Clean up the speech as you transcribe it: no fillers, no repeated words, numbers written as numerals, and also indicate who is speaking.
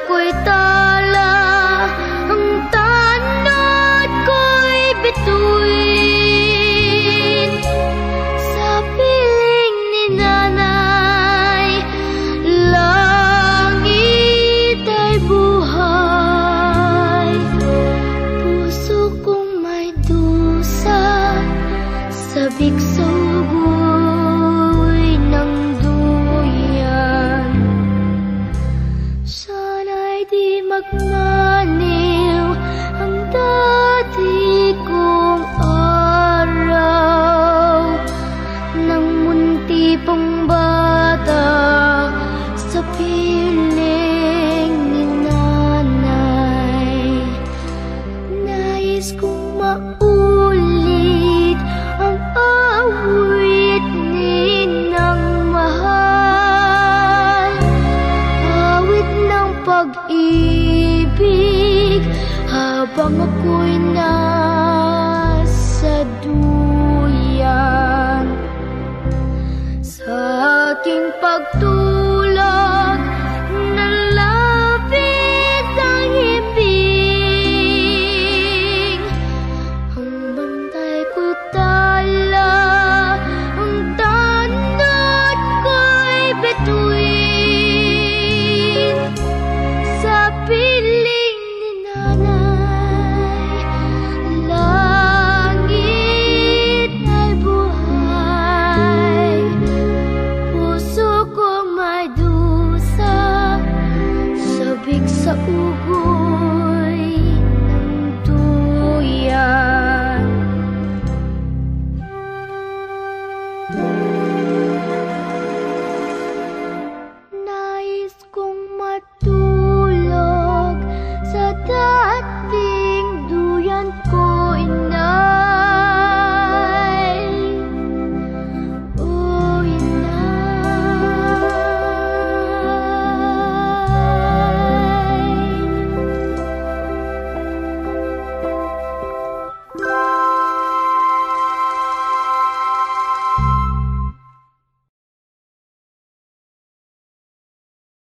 Speaker 1: ko'y tala, ang tanod ko'y bituin. Sa piling ni nanay, langit ay buhay. Puso kong may dusa, sabik sa ugoy ng duyan. Sana'y di magmaniw ang dati kong araw, nang munti pang bata sa piling ni nanay. Nais kong maulit ang awit ninang mahal, awit ng pag-ibig habang ako'y nasa duyan. Sa aking pagtulog